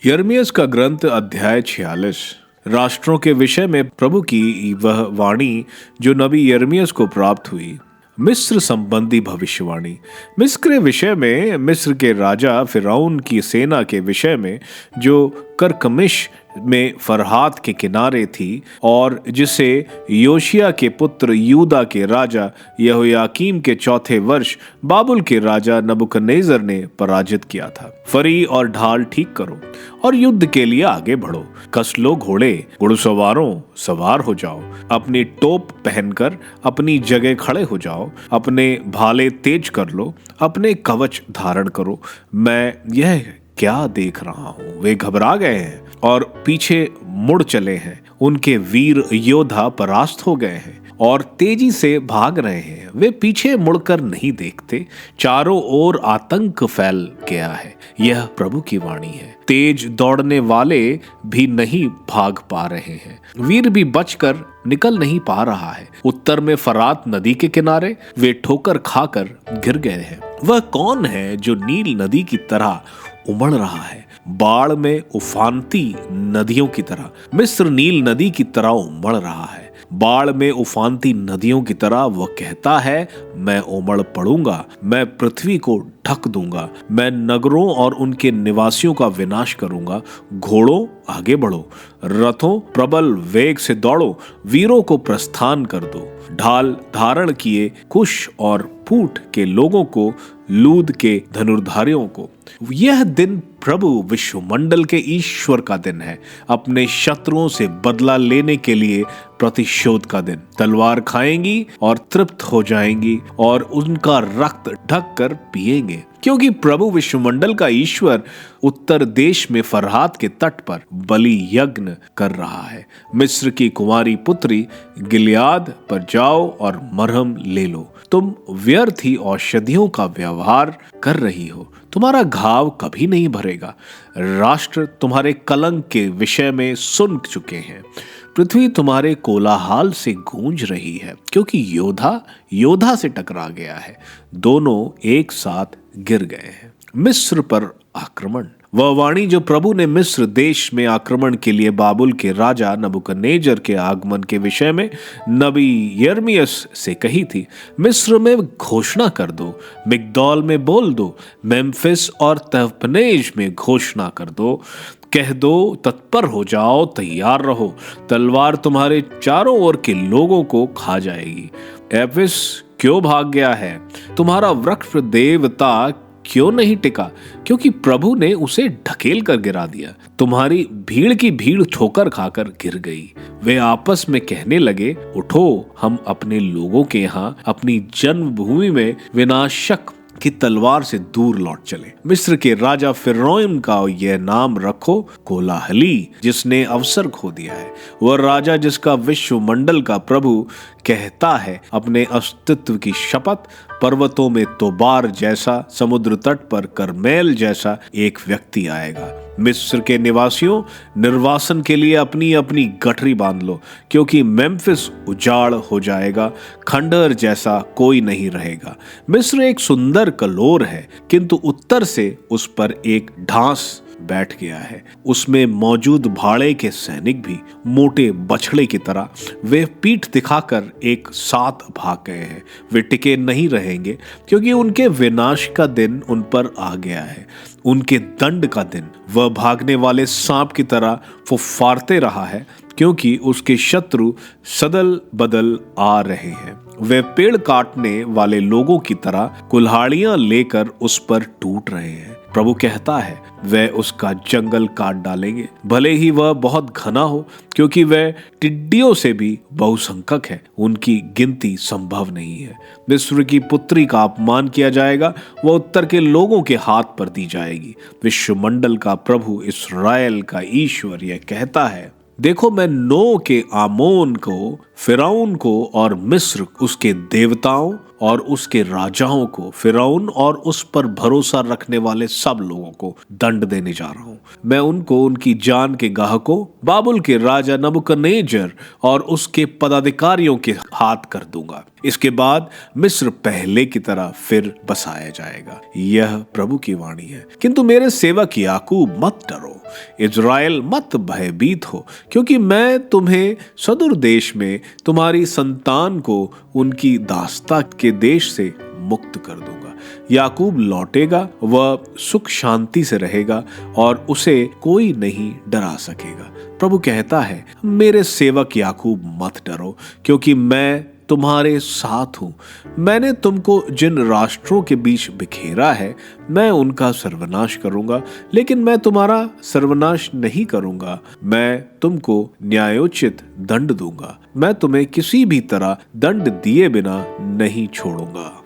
यिर्मयाह का ग्रंथ अध्याय 46। राष्ट्रों के विषय में प्रभु की वह वाणी जो नबी यिर्मयाह को प्राप्त हुई। मिस्र संबंधी भविष्यवाणी। मिस्र के विषय में, मिस्र के राजा फिरौन की सेना के विषय में, जो करकमिश में फरहात के किनारे थी और जिसे योशिया के पुत्र यूदा के राजा यहोयाकीम के चौथे वर्ष बाबुल के राजा नबूकदनेस्सर ने पराजित किया था। फरी और ढाल ठीक करो और युद्ध के लिए आगे बढ़ो। कस लो घोड़े, घुड़सवारों सवार हो जाओ। अपनी टोप पहनकर अपनी जगह खड़े हो जाओ। अपने भाले तेज कर लो, अपने कवच धारण करो। मैं यह क्या देख रहा हूँ? वे घबरा गए हैं और पीछे मुड़ चले हैं। उनके वीर योद्धा परास्त हो गए हैं और तेजी से भाग रहे हैं। वे पीछे मुड़कर नहीं देखते। चारों ओर आतंक फैल गया है। यह प्रभु की वाणी है। तेज दौड़ने वाले भी नहीं भाग पा रहे हैं। वीर भी बचकर निकल नहीं पा रहा है। उत्तर में फरात नदी के किनारे वे ठोकर खाकर गिर गए हैं। वह कौन है जो नील नदी की तरह उमड़ रहा है, बाढ़ में उफानती नदियों की तरह? मिस्र नील नदी की तरह उमड़ रहा है, बाढ़ में उफानती नदियों की तरह। वह कहता है, मैं उमड़ पड़ूंगा, मैं पृथ्वी को ढक दूंगा, मैं नगरों और उनके निवासियों का विनाश करूंगा। घोड़ों आगे बढ़ो, रथों प्रबल वेग से दौड़ो, वीरों को प्रस्थान कर दो। ढाल धारण किए कुश और पूट के लोगों को, लूद के धनुर्धारियों को। यह दिन प्रभु विश्वमंडल के ईश्वर का दिन है, अपने शत्रुओं से बदला लेने के लिए प्रतिशोध का दिन। तलवार खाएंगी और तृप्त हो जाएंगी और उनका रक्त ढक कर पिएंगे, क्योंकि प्रभु विश्वमंडल का ईश्वर उत्तर देश में फरहात के तट पर बलि यज्ञ कर रहा है। मिस्र की कुंवारी पुत्री, गिलियाद पर जाओ और मरहम ले लो। तुम व्यर्थ ही औषधियों का व्यवहार कर रही हो, तुम्हारा घाव कभी नहीं भरेगा। राष्ट्र तुम्हारे कलंक के विषय में सुन चुके हैं। पृथ्वी तुम्हारे कोलाहल से गूंज रही है, क्योंकि योद्धा योद्धा से टकरा गया है, दोनों एक साथ गिर गए हैं। मिस्र पर आक्रमण। वह वाणी जो प्रभु ने मिस्र देश में आक्रमण के लिए बाबुल के राजा नबूकदनेस्सर के आगमन के विषय में नबी यिर्मयाह से कही थी। मिस्र में घोषणा कर दो, मिग्दोल में बोल दो, मेम्फिस और तहपनेस में घोषणा कर दो। कह दो, तत्पर हो जाओ, तैयार रहो, तलवार तुम्हारे चारों ओर के लोगों को खा जाएगी। एफिस क्यों भाग गया है? तुम्हारा वृक्ष देवता क्यों नहीं टिका? क्योंकि प्रभु ने उसे ढकेल कर गिरा दिया। तुम्हारी भीड़ की भीड़ ठोकर खाकर गिर गई। वे आपस में कहने लगे, उठो, हम अपने लोगों के यहाँ, अपनी जन्मभूमि में विनाशक की तलवार से दूर लौट चले। मिस्र के राजा फिरौन का यह नाम रखो, कोलाहली, जिसने अवसर खो दिया है। वह राजा जिसका विश्वमंडल का प्रभु कहता है, अपने अस्तित्व की शपथ। पर्वतों में तोबार जैसा, समुद्र तट पर करमेल जैसा एक व्यक्ति आएगा। मिस्र के निवासियों, निर्वासन के लिए अपनी अपनी गठरी बांध लो, क्योंकि मेम्फिस उजाड़ हो जाएगा, खंडहर जैसा कोई नहीं रहेगा। मिस्र एक सुंदर कलोर है, किंतु उत्तर से उस पर एक ढांस बैठ गया है। उसमें मौजूद भाड़े के सैनिक भी मोटे बछड़े की तरह वे पीठ दिखाकर एक साथ भाग गए हैं। वे टिके नहीं रहेंगे, क्योंकि उनके विनाश का दिन उन पर आ गया है, उनके दंड का दिन। वह भागने वाले सांप की तरह फुफकारते रहा है, क्योंकि उसके शत्रु सदल बदल आ रहे हैं। वे पेड़ काटने वाले लोगों की तरह कुल्हाड़ियां लेकर उस पर टूट रहे हैं। प्रभु कहता है, वे उसका जंगल काट डालेंगे, भले ही वह बहुत घना हो, क्योंकि वह टिड्डियों से भी बहुसंख्यक है, उनकी गिनती संभव नहीं है। मिस्र की पुत्री का अपमान किया जाएगा, वह उत्तर के लोगों के हाथ पर दी जाएगी। विश्वमंडल का प्रभु, इस्राएल का ईश्वर यह कहता है, देखो, मैं नो के आमोन को, फिरौन को और मिस्र उसके देवताओं और उसके राजाओं को, फिरौन और उस पर भरोसा रखने वाले सब लोगों को दंड देने जा रहा हूं। मैं उनको उनकी जान के गाहकों, बाबुल के राजा नबूकदनेस्सर और उसके पदाधिकारियों के हाथ कर दूंगा। इसके बाद मिस्र पहले की तरह फिर बसाया जाएगा। यह प्रभु की वाणी है। किंतु मेरे सेवक याकूब, मत डरो, इज़राइल मत भयभीत हो, क्योंकि मैं तुम्हें सदूर देश में तुम्हारी संतान को उनकी दासता के देश से मुक्त कर दूंगा। याकूब लौटेगा, वह सुख शांति से रहेगा और उसे कोई नहीं डरा सकेगा। प्रभु कहता है, मेरे सेवक याकूब मत डरो, क्योंकि मैं तुम्हारे साथ हूं। मैंने तुमको जिन राष्ट्रों के बीच बिखेरा है, मैं उनका सर्वनाश करूंगा, लेकिन मैं तुम्हारा सर्वनाश नहीं करूंगा। मैं तुमको न्यायोचित दंड दूंगा। मैं तुम्हें किसी भी तरह दंड दिए बिना नहीं छोड़ूंगा।